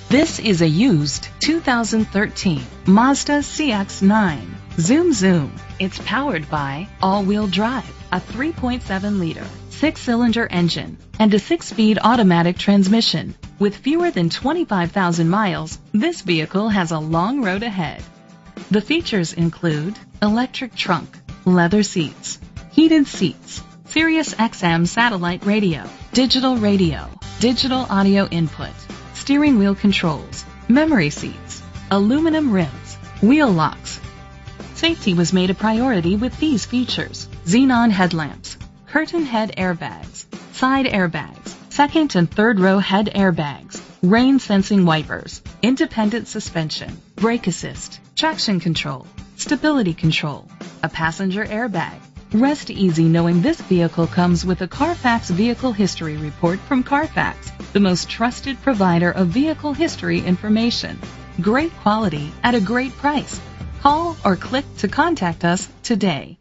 This is a used 2013 Mazda CX-9. Zoom zoom. It's powered by all-wheel drive, a 3.7-liter, 6-cylinder engine, and a 6-speed automatic transmission. With fewer than 25,000 miles, this vehicle has a long road ahead. The features include electric trunk, leather seats, heated seats, Sirius XM satellite radio, digital audio input, steering wheel controls, memory seats, aluminum rims, wheel locks. Safety was made a priority with these features: xenon headlamps, curtain head airbags, side airbags, second and third row head airbags, rain sensing wipers, independent suspension, brake assist, traction control, stability control, a passenger airbag. Rest easy knowing this vehicle comes with a Carfax Vehicle History Report from Carfax, the most trusted provider of vehicle history information. Great quality at a great price. Call or click to contact us today.